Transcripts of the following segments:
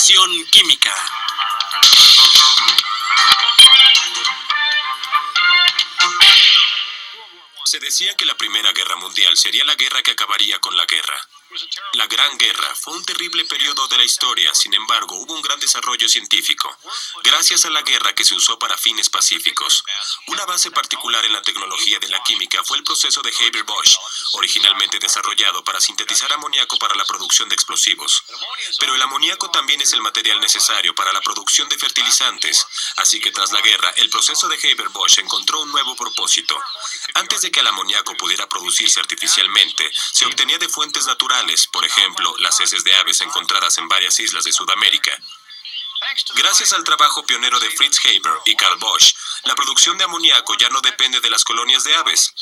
reacción química. Se decía que la Primera Guerra Mundial sería la guerra que acabaría con la guerra. La Gran Guerra fue un terrible periodo de la historia, sin embargo, hubo un gran desarrollo científico, gracias a la guerra que se usó para fines pacíficos. Una base particular en la tecnología de la química fue el proceso de Haber-Bosch, originalmente desarrollado para sintetizar amoníaco para la producción de explosivos. Pero el amoníaco también es el material necesario para la producción de fertilizantes, así que tras la guerra, el proceso de Haber-Bosch encontró un nuevo propósito. Antes de que el amoníaco pudiera producirse artificialmente, se obtenía de fuentes naturales, por ejemplo, las heces de aves encontradas en varias islas de Sudamérica. Gracias al trabajo pionero de Fritz Haber y Carl Bosch, la producción de amoníaco ya no depende de las colonias de aves.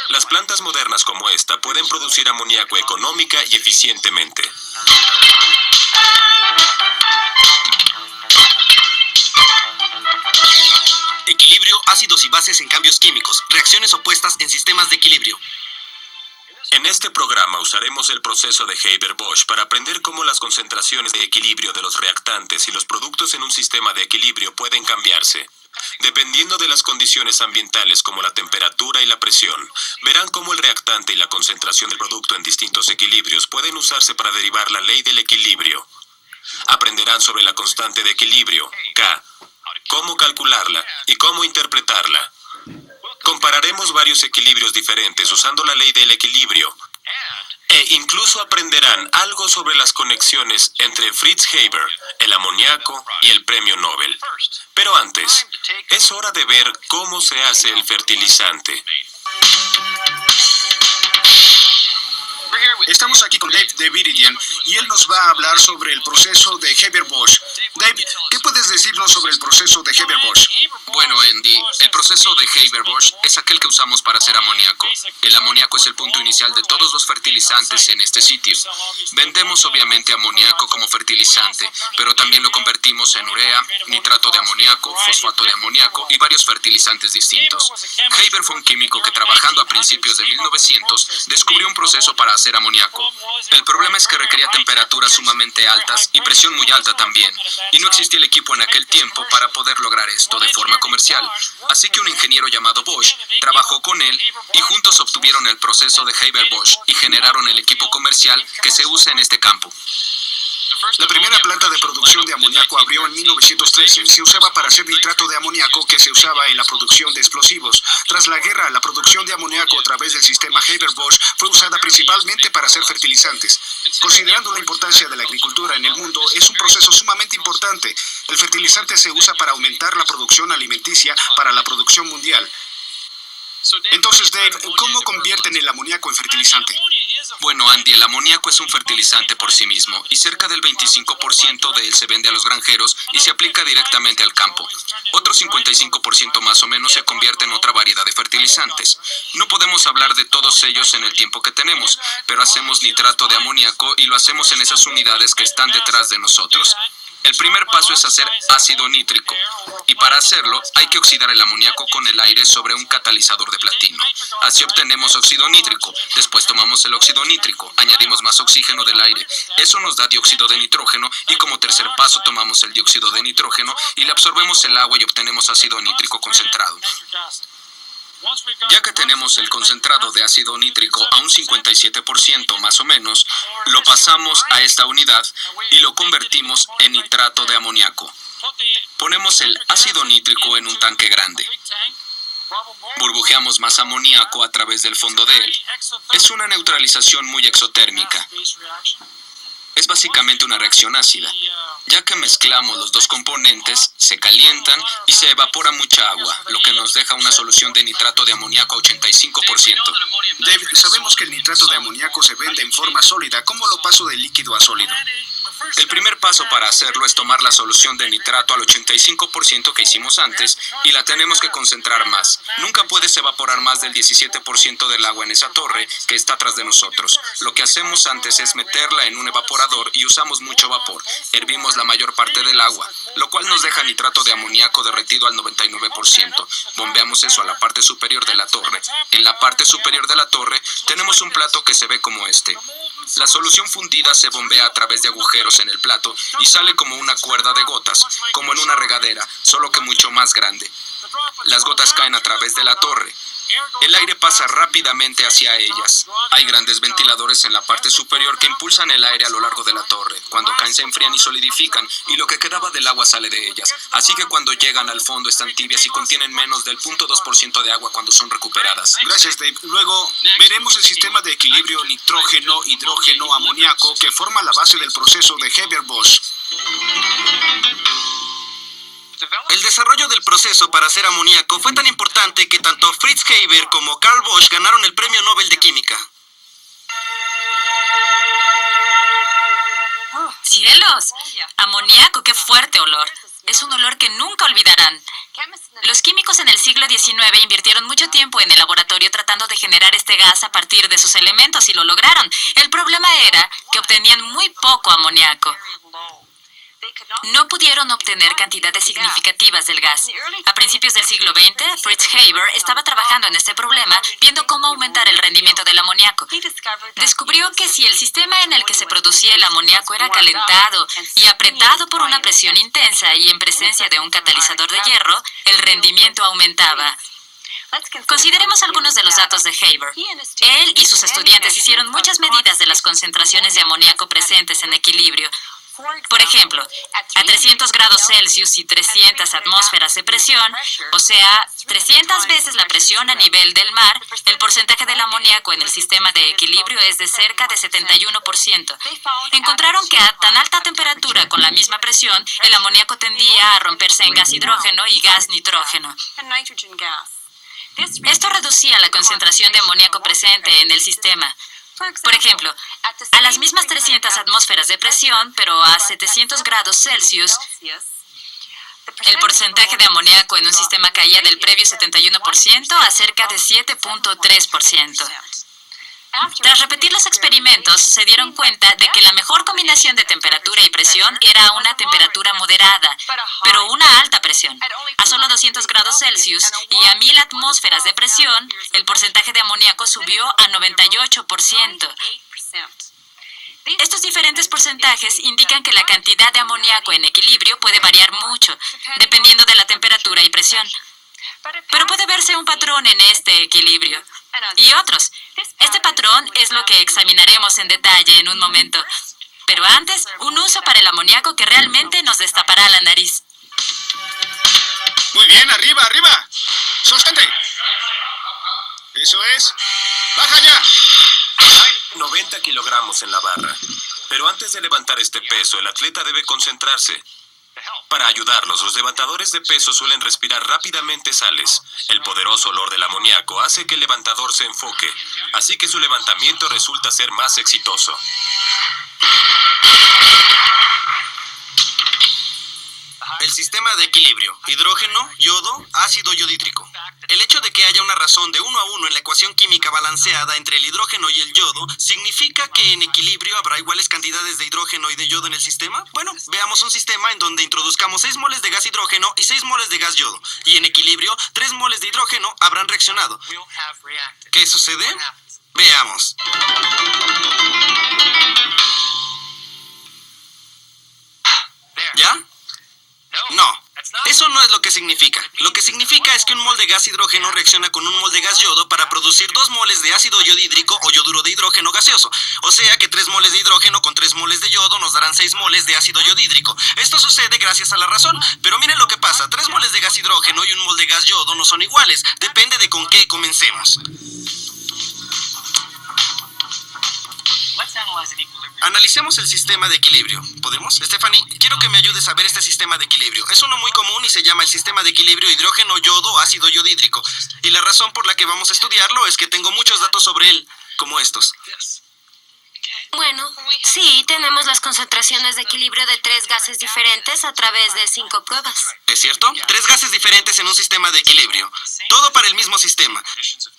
Las plantas modernas como esta pueden producir amoníaco económica y eficientemente. Equilibrio, ácidos y bases en cambios químicos, reacciones opuestas en sistemas de equilibrio. En este programa usaremos el proceso de Haber-Bosch para aprender cómo las concentraciones de equilibrio de los reactantes y los productos en un sistema de equilibrio pueden cambiarse. Dependiendo de las condiciones ambientales como la temperatura y la presión, verán cómo el reactante y la concentración del producto en distintos equilibrios pueden usarse para derivar la ley del equilibrio. Aprenderán sobre la constante de equilibrio, K, cómo calcularla y cómo interpretarla. Compararemos varios equilibrios diferentes usando la ley del equilibrio e incluso aprenderán algo sobre las conexiones entre Fritz Haber, el amoníaco y el premio Nobel. Pero antes, es hora de ver cómo se hace el fertilizante. Estamos aquí con Dave de Viridian y él nos va a hablar sobre el proceso de Haber-Bosch. Dave, ¿qué puedes decirnos sobre el proceso de Haber-Bosch? Bueno, Andy, el proceso de Haber-Bosch es aquel que usamos para hacer amoníaco. El amoníaco es el punto inicial de todos los fertilizantes en este sitio. Vendemos obviamente amoníaco como fertilizante, pero también lo convertimos en urea, nitrato de amoníaco, fosfato de amoníaco y varios fertilizantes distintos. Haber fue un químico que trabajando a principios de 1900 descubrió un proceso para hacer amoníaco. El problema es que requería temperaturas sumamente altas y presión muy alta también, y no existía el equipo en aquel tiempo para poder lograr esto de forma comercial. Así que un ingeniero llamado Bosch trabajó con él y juntos obtuvieron el proceso de Haber-Bosch y generaron el equipo comercial que se usa en este campo. La primera planta de producción de amoníaco abrió en 1913. Se usaba para hacer nitrato de amoníaco que se usaba en la producción de explosivos. Tras la guerra, la producción de amoníaco a través del sistema Haber-Bosch fue usada principalmente para hacer fertilizantes. Considerando la importancia de la agricultura en el mundo, es un proceso sumamente importante. El fertilizante se usa para aumentar la producción alimenticia para la producción mundial. Entonces, Dave, ¿cómo convierten el amoníaco en fertilizante? Bueno, Andy, el amoníaco es un fertilizante por sí mismo y cerca del 25% de él se vende a los granjeros y se aplica directamente al campo. Otro 55% más o menos se convierte en otra variedad de fertilizantes. No podemos hablar de todos ellos en el tiempo que tenemos, pero hacemos nitrato de amoníaco y lo hacemos en esas unidades que están detrás de nosotros. El primer paso es hacer ácido nítrico, y para hacerlo hay que oxidar el amoníaco con el aire sobre un catalizador de platino. Así obtenemos óxido nítrico. Después tomamos el óxido nítrico, añadimos más oxígeno del aire. Eso nos da dióxido de nitrógeno y como tercer paso tomamos el dióxido de nitrógeno y le absorbemos el agua y obtenemos ácido nítrico concentrado. Ya que tenemos el concentrado de ácido nítrico a un 57% más o menos, lo pasamos a esta unidad y lo convertimos en nitrato de amoníaco. Ponemos el ácido nítrico en un tanque grande. Burbujeamos más amoníaco a través del fondo de él. Es una neutralización muy exotérmica. Es básicamente una reacción ácida. Ya que mezclamos los dos componentes, se calientan y se evapora mucha agua, lo que nos deja una solución de nitrato de amoníaco a 85%. Dave, sabemos que el nitrato de amoníaco se vende en forma sólida. ¿Cómo lo paso de líquido a sólido? El primer paso para hacerlo es tomar la solución de nitrato al 85% que hicimos antes y la tenemos que concentrar más. Nunca puedes evaporar más del 17% del agua en esa torre que está atrás de nosotros. Lo que hacemos antes es meterla en un evaporador y usamos mucho vapor. Hervimos la mayor parte del agua, lo cual nos deja nitrato de amoníaco derretido al 99%. Bombeamos eso a la parte superior de la torre. En la parte superior de la torre tenemos un plato que se ve como este. La solución fundida se bombea a través de agujeros en el plato y sale como una cuerda de gotas, como en una regadera, solo que mucho más grande. Las gotas caen a través de la torre. El aire pasa rápidamente hacia ellas. Hay grandes ventiladores en la parte superior que impulsan el aire a lo largo de la torre. Cuando caen se enfrían y solidifican, y lo que quedaba del agua sale de ellas. Así que cuando llegan al fondo están tibias y contienen menos del 0.2% de agua cuando son recuperadas. Gracias, Dave. Luego veremos el sistema de equilibrio nitrógeno-hidrógeno-amoníaco que forma la base del proceso de Haber-Bosch. El desarrollo del proceso para hacer amoníaco fue tan importante que tanto Fritz Haber como Carl Bosch ganaron el Premio Nobel de Química. ¡Cielos! Amoníaco, qué fuerte olor. Es un olor que nunca olvidarán. Los químicos en el siglo XIX invirtieron mucho tiempo en el laboratorio tratando de generar este gas a partir de sus elementos y lo lograron. El problema era que obtenían muy poco amoníaco. No pudieron obtener cantidades significativas del gas. A principios del siglo XX, Fritz Haber estaba trabajando en este problema, viendo cómo aumentar el rendimiento del amoníaco. Descubrió que si el sistema en el que se producía el amoníaco era calentado y apretado por una presión intensa y en presencia de un catalizador de hierro, el rendimiento aumentaba. Consideremos algunos de los datos de Haber. Él y sus estudiantes hicieron muchas medidas de las concentraciones de amoníaco presentes en equilibrio. Por ejemplo, a 300 grados Celsius y 300 atmósferas de presión, o sea, 300 veces la presión a nivel del mar, el porcentaje del amoníaco en el sistema de equilibrio es de cerca de 71%. Encontraron que a tan alta temperatura con la misma presión, el amoníaco tendía a romperse en gas hidrógeno y gas nitrógeno. Esto reducía la concentración de amoníaco presente en el sistema. Por ejemplo, a las mismas 300 atmósferas de presión, pero a 700 grados Celsius, el porcentaje de amoníaco en un sistema caía del previo 71% a cerca de 7.3%. Tras repetir los experimentos, se dieron cuenta de que la mejor combinación de temperatura y presión era una temperatura moderada, pero una alta presión. A solo 200 grados Celsius y a 1000 atmósferas de presión, el porcentaje de amoníaco subió a 98%. Estos diferentes porcentajes indican que la cantidad de amoníaco en equilibrio puede variar mucho, dependiendo de la temperatura y presión. Pero puede verse un patrón en este equilibrio. Y otros. Este patrón es lo que examinaremos en detalle en un momento. Pero antes, un uso para el amoníaco que realmente nos destapará la nariz. Muy bien, arriba, arriba. Sostente. Eso es. Baja ya. 90 kilogramos en la barra. Pero antes de levantar este peso, el atleta debe concentrarse. Para ayudarlos, los levantadores de peso suelen respirar rápidamente sales. El poderoso olor del amoníaco hace que el levantador se enfoque, así que su levantamiento resulta ser más exitoso. El sistema de equilibrio: hidrógeno, yodo, ácido yodídrico. El hecho de que haya una razón de 1 a 1 en la ecuación química balanceada entre el hidrógeno y el yodo significa que en equilibrio habrá iguales cantidades de hidrógeno y de yodo en el sistema. Bueno, veamos un sistema en donde introduzcamos 6 moles de gas hidrógeno y 6 moles de gas yodo, y en equilibrio 3 moles de hidrógeno habrán reaccionado. ¿Qué sucede? Veamos. ¿Ya? No, eso no es lo que significa. Lo que significa es que un mol de gas hidrógeno reacciona con un mol de gas yodo para producir 2 moles de ácido yodhídrico o yoduro de hidrógeno gaseoso. O sea que 3 moles de hidrógeno con 3 moles de yodo nos darán 6 moles de ácido yodhídrico. Esto sucede gracias a la razón. Pero miren lo que pasa: 3 moles de gas hidrógeno y un mol de gas yodo no son iguales. Depende de con qué comencemos. Analicemos el sistema de equilibrio. ¿Podemos? Stephanie, quiero que me ayudes a ver este sistema de equilibrio. Es uno muy común y se llama el sistema de equilibrio hidrógeno-yodo-ácido yodhídrico. Y la razón por la que vamos a estudiarlo es que tengo muchos datos sobre él, como estos. Bueno, sí, tenemos las concentraciones de equilibrio de 3 gases diferentes a través de 5 pruebas. ¿Es cierto? 3 gases diferentes en un sistema de equilibrio. Todo para el mismo sistema.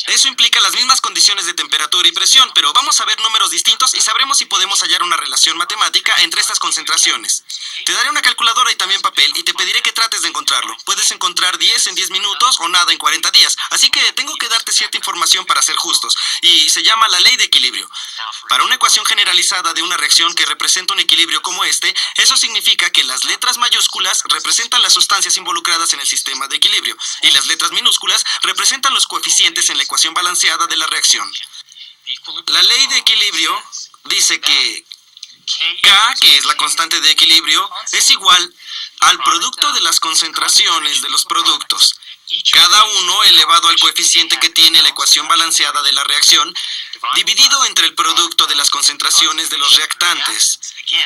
Eso implica las mismas condiciones de temperatura y presión, pero vamos a ver números distintos y sabremos si podemos hallar una relación matemática entre estas concentraciones. Te daré una calculadora y también papel y te pediré que trates de encontrarlo. Puedes encontrar 10 en 10 minutos o nada en 40 días, así que tengo que darte cierta información para ser justos, y se llama la ley de equilibrio. Para una ecuación generalizada de una reacción que representa un equilibrio como este, eso significa que las letras mayúsculas representan las sustancias involucradas en el sistema de equilibrio, y las letras minúsculas representan los coeficientes en la ecuación balanceada de la reacción. La ley de equilibrio dice que K, que es la constante de equilibrio, es igual al producto de las concentraciones de los productos, cada uno elevado al coeficiente que tiene la ecuación balanceada de la reacción, dividido entre el producto de las concentraciones de los reactantes.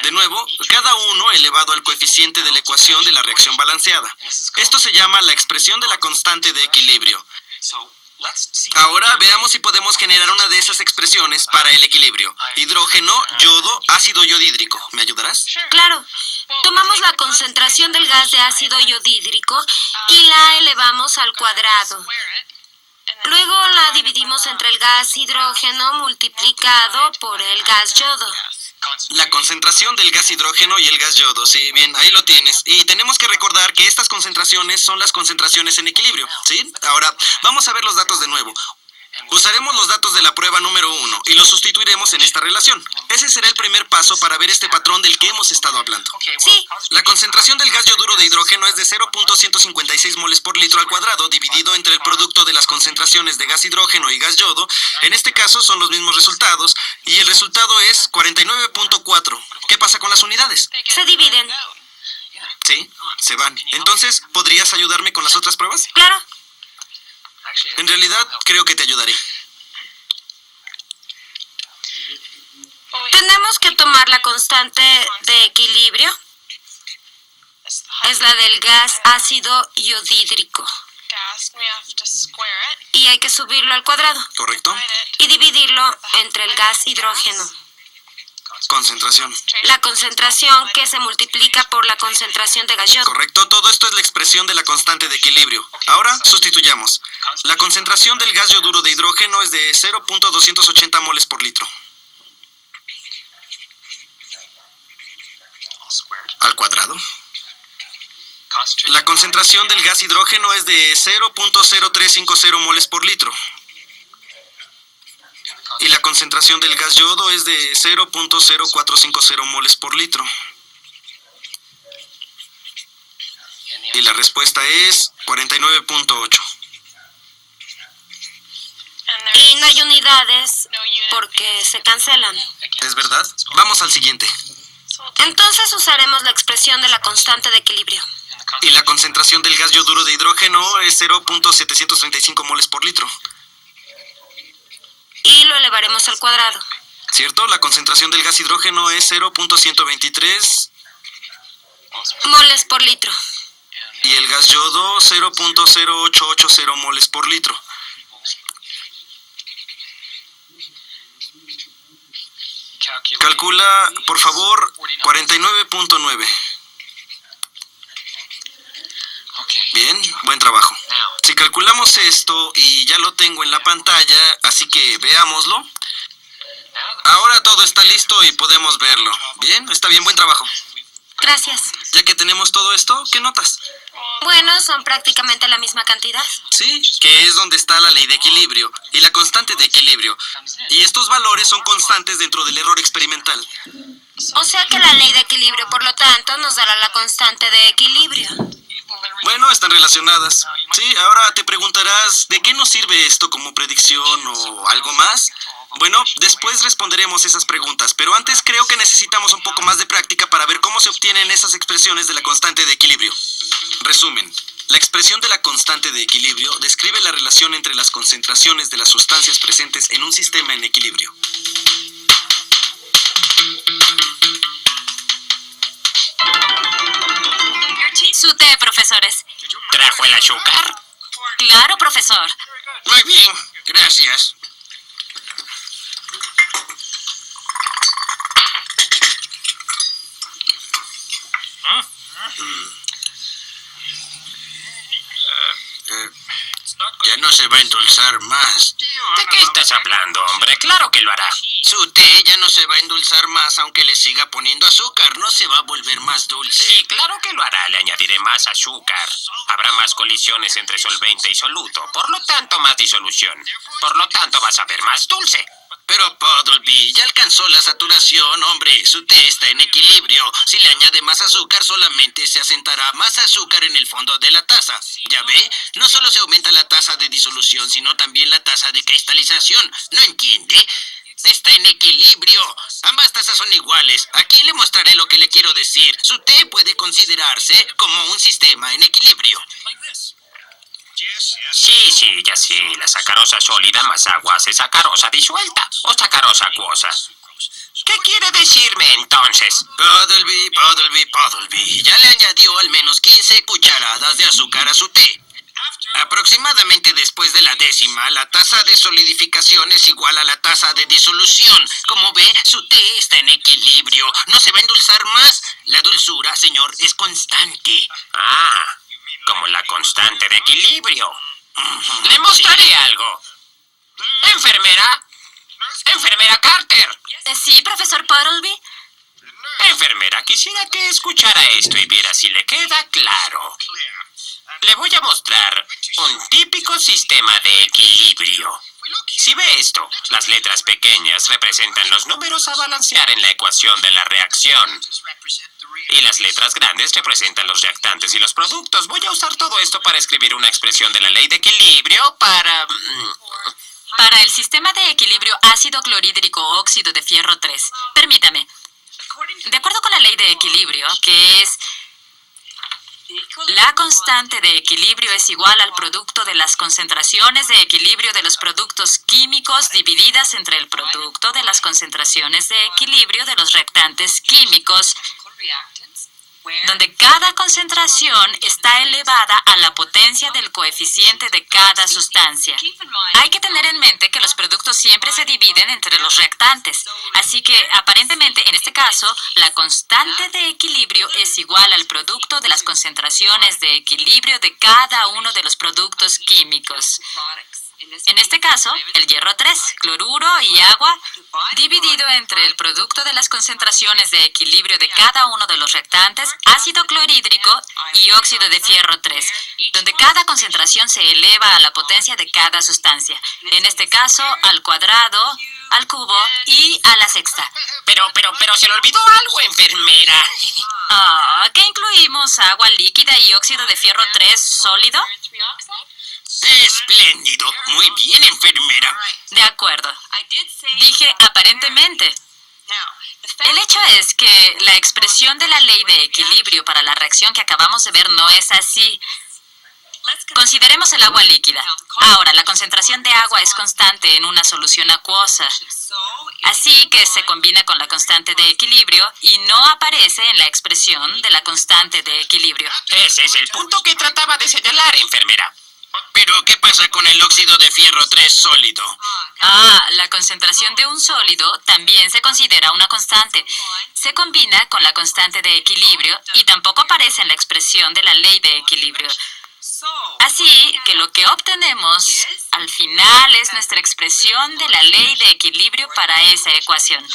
De nuevo, cada uno elevado al coeficiente de la ecuación de la reacción balanceada. Esto se llama la expresión de la constante de equilibrio. Ahora veamos si podemos generar una de esas expresiones para el equilibrio. Hidrógeno, yodo, ácido yodhídrico. ¿Me ayudarás? Claro. Tomamos la concentración del gas de ácido yodhídrico y la elevamos al cuadrado. Luego la dividimos entre el gas hidrógeno multiplicado por el gas yodo. La concentración del gas hidrógeno y el gas yodo. Sí, bien, ahí lo tienes. Y tenemos que recordar que estas concentraciones son las concentraciones en equilibrio, ¿sí? Ahora, vamos a ver los datos de nuevo. Usaremos los datos de la prueba número 1 y los sustituiremos en esta relación. Ese será el primer paso para ver este patrón del que hemos estado hablando. Sí. La concentración del gas yoduro de hidrógeno es de 0.156 moles por litro al cuadrado, dividido entre el producto de las concentraciones de gas hidrógeno y gas yodo. En este caso son los mismos resultados, y el resultado es 49.4. ¿Qué pasa con las unidades? Se dividen. Sí, se van. Entonces, ¿podrías ayudarme con las otras pruebas? Claro. En realidad, creo que te ayudaré. Tenemos que tomar la constante de equilibrio. Es la del gas ácido yodhídrico. Y hay que subirlo al cuadrado. ¿Correcto? Y dividirlo entre el gas hidrógeno. Concentración. La concentración que se multiplica por la concentración de gas yodo. Correcto, todo esto es la expresión de la constante de equilibrio. Ahora, sustituyamos. La concentración del gas yoduro de hidrógeno es de 0.280 moles por litro. Al cuadrado. La concentración del gas hidrógeno es de 0.0350 moles por litro. Y la concentración del gas yodo es de 0.0450 moles por litro. Y la respuesta es 49.8. Y no hay unidades porque se cancelan. ¿Es verdad? Vamos al siguiente. Entonces usaremos la expresión de la constante de equilibrio. Y la concentración del gas yoduro de hidrógeno es 0.735 moles por litro. Y lo elevaremos al cuadrado. ¿Cierto? La concentración del gas hidrógeno es 0.123 Moles por litro. y el gas yodo 0.0880 moles por litro. Calcula, por favor, 49.9. Bien, buen trabajo. Si calculamos esto, y ya lo tengo en la pantalla, así que veámoslo. Ahora todo está listo y podemos verlo. Bien, está bien, buen trabajo. Gracias. Ya que tenemos todo esto, ¿qué notas? Bueno, son prácticamente la misma cantidad. Sí, que es donde está la ley de equilibrio y la constante de equilibrio. Y estos valores son constantes dentro del error experimental. O sea que la ley de equilibrio, por lo tanto, nos dará la constante de equilibrio. Bueno, están relacionadas. Sí, ahora te preguntarás, ¿de qué nos sirve esto como predicción o algo más? Bueno, después responderemos esas preguntas, pero antes creo que necesitamos un poco más de práctica para ver cómo se obtienen esas expresiones de la constante de equilibrio. Resumen. La expresión de la constante de equilibrio describe la relación entre las concentraciones de las sustancias presentes en un sistema en equilibrio. Su té, profesores. ¿Trajo el azúcar? Claro, profesor. Muy bien, gracias. Ya no se va a endulzar más. ¿De qué estás hablando, hombre? Claro que lo hará. Su té ya no se va a endulzar más aunque le siga poniendo azúcar. No se va a volver más dulce. Sí, claro que lo hará. Le añadiré más azúcar. Habrá más colisiones entre solvente y soluto. Por lo tanto, más disolución. Por lo tanto, vas a ver más dulce. Pero Puddleby ya alcanzó la saturación, hombre. Su té está en equilibrio. Si le añade más azúcar, solamente se asentará más azúcar en el fondo de la taza. ¿Ya ve? No solo se aumenta la tasa de disolución, sino también la tasa de cristalización. ¿No entiende? Está en equilibrio. Ambas tazas son iguales. Aquí le mostraré lo que le quiero decir. Su té puede considerarse como un sistema en equilibrio. Sí, ya sé. La sacarosa sólida más agua hace sacarosa disuelta o sacarosa acuosa. ¿Qué quiere decirme entonces? Puddleby. Ya le añadió al menos 15 cucharadas de azúcar a su té. Aproximadamente después de la décima, la tasa de solidificación es igual a la tasa de disolución. Como ve, su té está en equilibrio. No se va a endulzar más. La dulzura, señor, es constante. Ah, como la constante de equilibrio. Le mostraré algo. Enfermera. Enfermera Carter. Sí, profesor Puddleby. Enfermera, quisiera que escuchara esto y viera si le queda claro. Le voy a mostrar un típico sistema de equilibrio. Si ve esto, las letras pequeñas representan los números a balancear en la ecuación de la reacción. Y las letras grandes representan los reactantes y los productos. Voy a usar todo esto para escribir una expresión de la ley de equilibrio para el sistema de equilibrio ácido clorhídrico óxido de fierro 3. Permítame. De acuerdo con la ley de equilibrio, que es la constante de equilibrio es igual al producto de las concentraciones de equilibrio de los productos químicos divididas entre el producto de las concentraciones de equilibrio de los reactantes químicos, donde cada concentración está elevada a la potencia del coeficiente de cada sustancia. Hay que tener en mente que los productos siempre se dividen entre los reactantes, así que aparentemente en este caso la constante de equilibrio es igual al producto de las concentraciones de equilibrio de cada uno de los productos químicos. En este caso, el hierro 3, cloruro y agua, dividido entre el producto de las concentraciones de equilibrio de cada uno de los reactantes, ácido clorhídrico y óxido de fierro 3, donde cada concentración se eleva a la potencia de cada sustancia. En este caso, al cuadrado, al cubo y a la sexta. Pero se le olvidó algo, enfermera. ¿Qué incluimos? ¿Agua líquida y óxido de fierro 3 sólido? Espléndido. Muy bien, enfermera. De acuerdo. Dije aparentemente. El hecho es que la expresión de la ley de equilibrio para la reacción que acabamos de ver no es así. Consideremos el agua líquida. Ahora, la concentración de agua es constante en una solución acuosa, así que se combina con la constante de equilibrio y no aparece en la expresión de la constante de equilibrio. Ese es el punto que trataba de señalar, enfermera. Pero, ¿qué pasa con el óxido de fierro 3 sólido? La concentración de un sólido también se considera una constante. Se combina con la constante de equilibrio y tampoco aparece en la expresión de la ley de equilibrio. Así que lo que obtenemos al final es nuestra expresión de la ley de equilibrio para esa ecuación.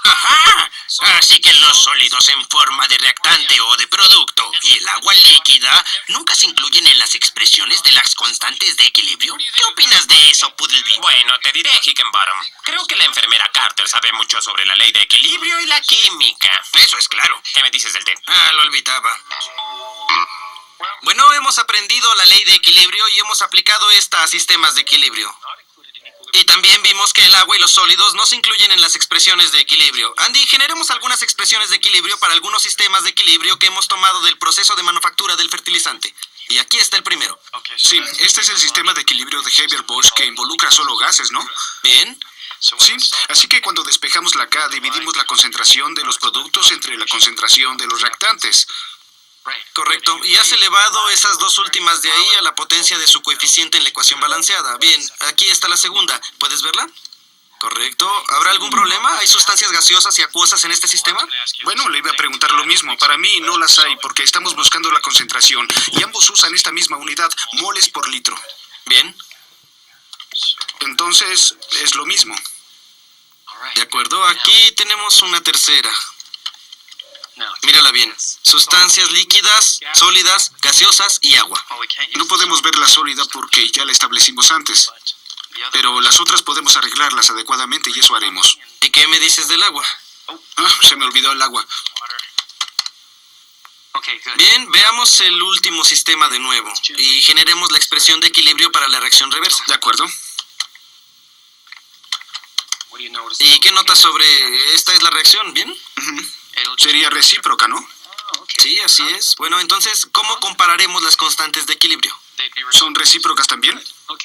¡Ajá! Así que los sólidos en forma de reactante o de producto y el agua líquida nunca se incluyen en las expresiones de las constantes de equilibrio. ¿Qué opinas de eso, Puddleby? Bueno, te diré, Higginbottom. Creo que la enfermera Carter sabe mucho sobre la ley de equilibrio y la química. Eso es claro. ¿Qué me dices del té? Lo olvidaba. Bueno, hemos aprendido la ley de equilibrio y hemos aplicado esta a sistemas de equilibrio. Y también vimos que el agua y los sólidos no se incluyen en las expresiones de equilibrio. Andy, generemos algunas expresiones de equilibrio para algunos sistemas de equilibrio que hemos tomado del proceso de manufactura del fertilizante. Y aquí está el primero. Sí, este es el sistema de equilibrio de Haber-Bosch que involucra solo gases, ¿no? Bien. Sí, así que cuando despejamos la K dividimos la concentración de los productos entre la concentración de los reactantes. Correcto. Y has elevado esas dos últimas de ahí a la potencia de su coeficiente en la ecuación balanceada. Bien, aquí está la segunda. ¿Puedes verla? Correcto. ¿Habrá algún problema? ¿Hay sustancias gaseosas y acuosas en este sistema? Bueno, le iba a preguntar lo mismo. Para mí no las hay porque estamos buscando la concentración y ambos usan esta misma unidad, moles por litro. Bien. Entonces, es lo mismo. De acuerdo, aquí tenemos una tercera. Mírala bien. Sustancias líquidas, sólidas, gaseosas y agua. No podemos ver la sólida porque ya la establecimos antes, pero las otras podemos arreglarlas adecuadamente y eso haremos. ¿Y qué me dices del agua? Se me olvidó el agua. Bien, veamos el último sistema de nuevo y generemos la expresión de equilibrio para la reacción reversa. ¿De acuerdo? ¿Y qué notas sobre esta es la reacción? ¿Bien? Sería recíproca, ¿no? Sí, así es. Bueno, entonces, ¿cómo compararemos las constantes de equilibrio? ¿Son recíprocas también?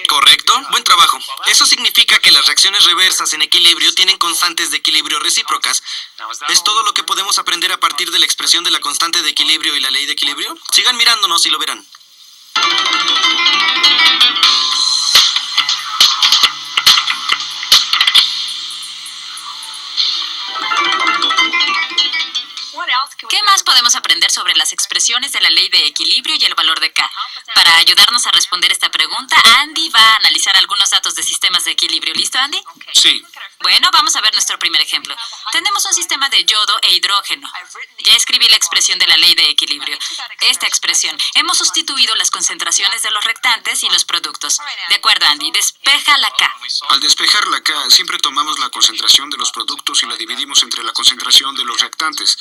Correcto, buen trabajo. Eso significa que las reacciones reversas en equilibrio tienen constantes de equilibrio recíprocas. ¿Es todo lo que podemos aprender a partir de la expresión de la constante de equilibrio y la ley de equilibrio? Sigan mirándonos y lo verán. ¿Qué más podemos aprender sobre las expresiones de la ley de equilibrio y el valor de K? Para ayudarnos a responder esta pregunta, Andy va a analizar algunos datos de sistemas de equilibrio. ¿Listo, Andy? Sí. Bueno, vamos a ver nuestro primer ejemplo. Tenemos un sistema de yodo e hidrógeno. Ya escribí la expresión de la ley de equilibrio. Esta expresión. Hemos sustituido las concentraciones de los reactantes y los productos. De acuerdo, Andy. Despeja la K. Al despejar la K, siempre tomamos la concentración de los productos y la dividimos entre la concentración de los reactantes.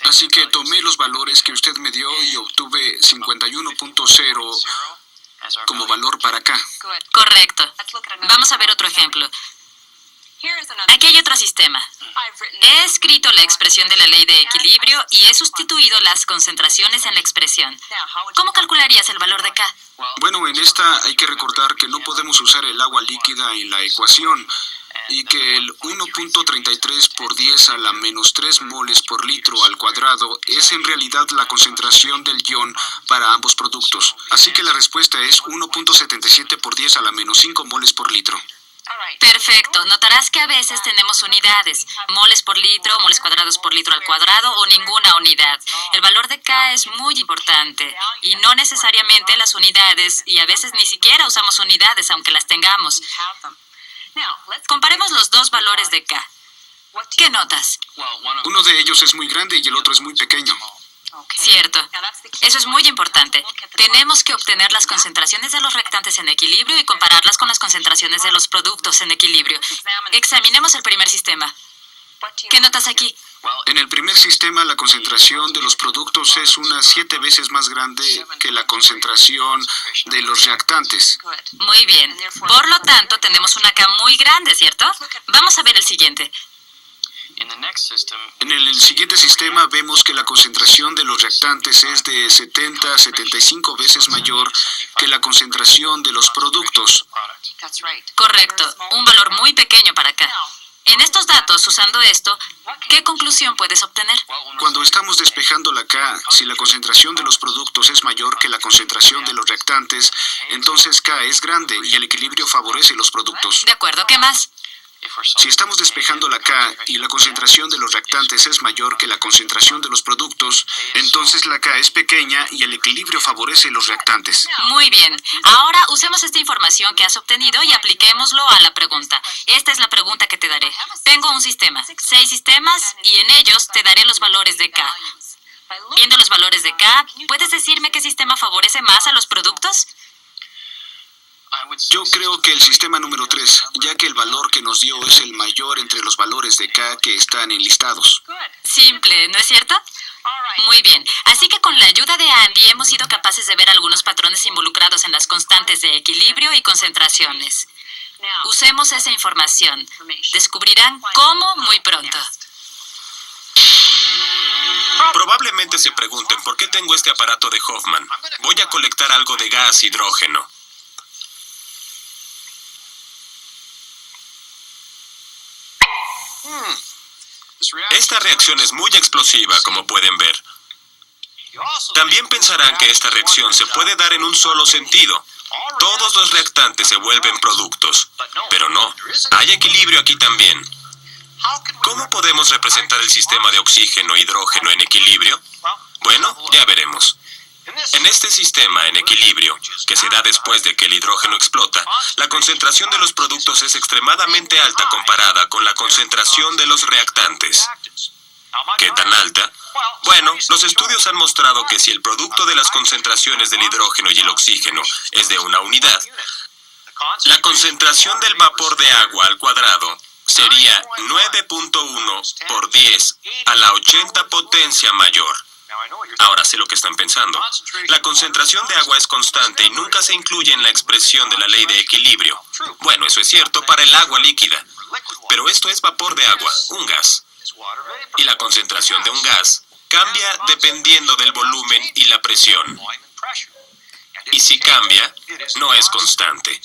Así que tomé los valores que usted me dio y obtuve 51.0 como valor para K. Correcto. Vamos a ver otro ejemplo. Aquí hay otro sistema. He escrito la expresión de la ley de equilibrio y he sustituido las concentraciones en la expresión. ¿Cómo calcularías el valor de K? Bueno, en esta hay que recordar que no podemos usar el agua líquida en la ecuación y que el 1.33 por 10 a la menos 3 moles por litro al cuadrado es en realidad la concentración del ion para ambos productos. Así que la respuesta es 1.77 por 10 a la menos 5 moles por litro. Perfecto. Notarás que a veces tenemos unidades, moles por litro, moles cuadrados por litro al cuadrado o ninguna unidad. El valor de K es muy importante y no necesariamente las unidades y a veces ni siquiera usamos unidades aunque las tengamos. Comparemos los dos valores de K. ¿Qué notas? Uno de ellos es muy grande y el otro es muy pequeño. Cierto. Eso es muy importante. Tenemos que obtener las concentraciones de los reactantes en equilibrio y compararlas con las concentraciones de los productos en equilibrio. Examinemos el primer sistema. ¿Qué notas aquí? En el primer sistema, la concentración de los productos es unas 7 veces más grande que la concentración de los reactantes. Muy bien. Por lo tanto, tenemos una K muy grande, ¿cierto? Vamos a ver el siguiente. En el siguiente sistema vemos que la concentración de los reactantes es de 70 a 75 veces mayor que la concentración de los productos. Correcto. Un valor muy pequeño para K. En estos datos, usando esto, ¿qué conclusión puedes obtener? Cuando estamos despejando la K, si la concentración de los productos es mayor que la concentración de los reactantes, entonces K es grande y el equilibrio favorece los productos. De acuerdo, ¿qué más? Si estamos despejando la K y la concentración de los reactantes es mayor que la concentración de los productos, entonces la K es pequeña y el equilibrio favorece los reactantes. Muy bien. Ahora usemos esta información que has obtenido y apliquémoslo a la pregunta. Esta es la pregunta que te daré. Tengo un sistema, 6 sistemas, y en ellos te daré los valores de K. Viendo los valores de K, ¿puedes decirme qué sistema favorece más a los productos? Yo creo que el sistema número 3, ya que el valor que nos dio es el mayor entre los valores de K que están enlistados. Simple, ¿no es cierto? Muy bien. Así que con la ayuda de Andy hemos sido capaces de ver algunos patrones involucrados en las constantes de equilibrio y concentraciones. Usemos esa información. Descubrirán cómo muy pronto. Probablemente se pregunten por qué tengo este aparato de Hoffman. Voy a colectar algo de gas hidrógeno. Esta reacción es muy explosiva, como pueden ver. También pensarán que esta reacción se puede dar en un solo sentido. Todos los reactantes se vuelven productos. Pero no, hay equilibrio aquí también. ¿Cómo podemos representar el sistema de oxígeno e hidrógeno en equilibrio? Bueno, ya veremos. En este sistema en equilibrio, que se da después de que el hidrógeno explota, la concentración de los productos es extremadamente alta comparada con la concentración de los reactantes. ¿Qué tan alta? Bueno, los estudios han mostrado que si el producto de las concentraciones del hidrógeno y el oxígeno es de una unidad, la concentración del vapor de agua al cuadrado sería 9.1 por 10 a la 80 potencia mayor. Ahora sé lo que están pensando. La concentración de agua es constante y nunca se incluye en la expresión de la ley de equilibrio. Bueno, eso es cierto para el agua líquida. Pero esto es vapor de agua, un gas. Y la concentración de un gas cambia dependiendo del volumen y la presión. Y si cambia, no es constante.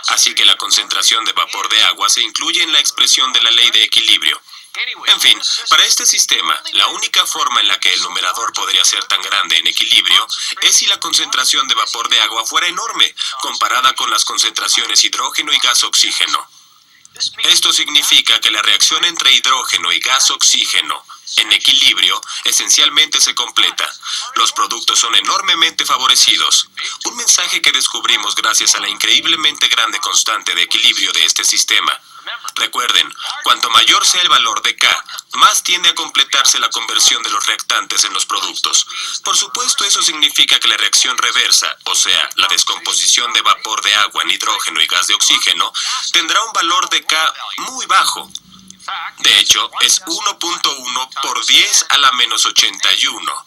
Así que la concentración de vapor de agua se incluye en la expresión de la ley de equilibrio. En fin, para este sistema, la única forma en la que el numerador podría ser tan grande en equilibrio es si la concentración de vapor de agua fuera enorme, comparada con las concentraciones hidrógeno y gas oxígeno. Esto significa que la reacción entre hidrógeno y gas oxígeno en equilibrio esencialmente se completa. Los productos son enormemente favorecidos. Un mensaje que descubrimos gracias a la increíblemente grande constante de equilibrio de este sistema. Recuerden, cuanto mayor sea el valor de K, más tiende a completarse la conversión de los reactantes en los productos. Por supuesto, eso significa que la reacción reversa, o sea, la descomposición de vapor de agua en hidrógeno y gas de oxígeno, tendrá un valor de K muy bajo. De hecho, es 1.1 por 10 a la menos 81,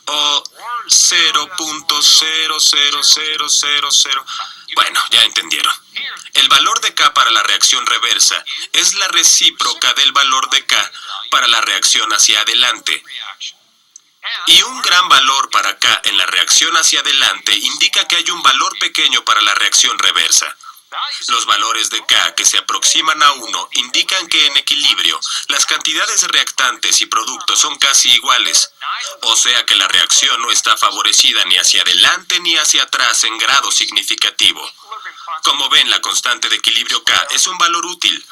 o 0.00000. Bueno, ya entendieron. El valor de K para la reacción reversa es la recíproca del valor de K para la reacción hacia adelante. Y un gran valor para K en la reacción hacia adelante indica que hay un valor pequeño para la reacción reversa. Los valores de K que se aproximan a 1 indican que en equilibrio las cantidades de reactantes y productos son casi iguales, o sea que la reacción no está favorecida ni hacia adelante ni hacia atrás en grado significativo. Como ven, la constante de equilibrio K es un valor útil.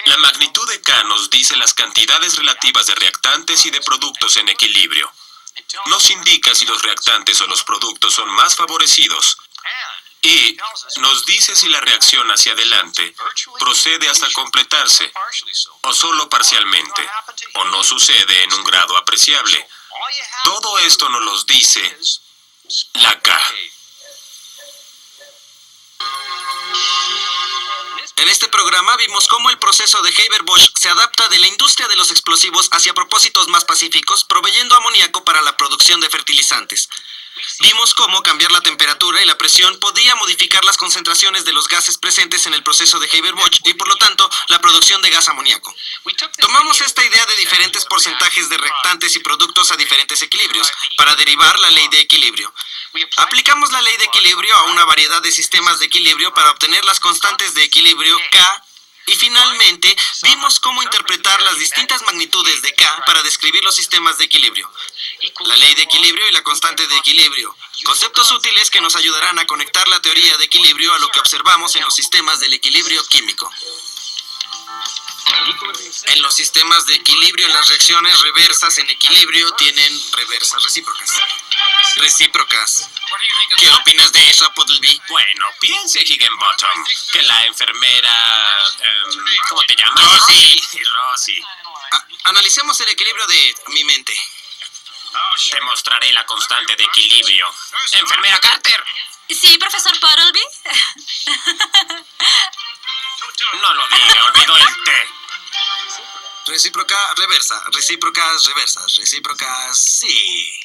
La magnitud de K nos dice las cantidades relativas de reactantes y de productos en equilibrio. Nos indica si los reactantes o los productos son más favorecidos. Y nos dice si la reacción hacia adelante procede hasta completarse, o solo parcialmente, o no sucede en un grado apreciable. Todo esto nos lo dice la K. En este programa vimos cómo el proceso de Haber-Bosch se adapta de la industria de los explosivos hacia propósitos más pacíficos, proveyendo amoníaco para la producción de fertilizantes. Vimos cómo cambiar la temperatura y la presión podía modificar las concentraciones de los gases presentes en el proceso de Haber-Bosch y por lo tanto la producción de gas amoníaco. Tomamos esta idea de diferentes porcentajes de reactantes y productos a diferentes equilibrios para derivar la ley de equilibrio. Aplicamos la ley de equilibrio a una variedad de sistemas de equilibrio para obtener las constantes de equilibrio K. Y finalmente, vimos cómo interpretar las distintas magnitudes de K para describir los sistemas de equilibrio. La ley de equilibrio y la constante de equilibrio. Conceptos útiles que nos ayudarán a conectar la teoría de equilibrio a lo que observamos en los sistemas del equilibrio químico. En los sistemas de equilibrio, las reacciones reversas en equilibrio tienen reversas recíprocas. Recíprocas. ¿Qué opinas de eso, Puddleby? Bueno, piense, Higginbottom, que la enfermera... ¿cómo te llamas? Rosie. Rosie. Analicemos el equilibrio de mi mente. Te mostraré la constante de equilibrio. Enfermera Carter. Sí, profesor Puddleby. No lo diga, olvidó el té. Recíproca, reversa. Recíprocas, reversas. Recíprocas, sí.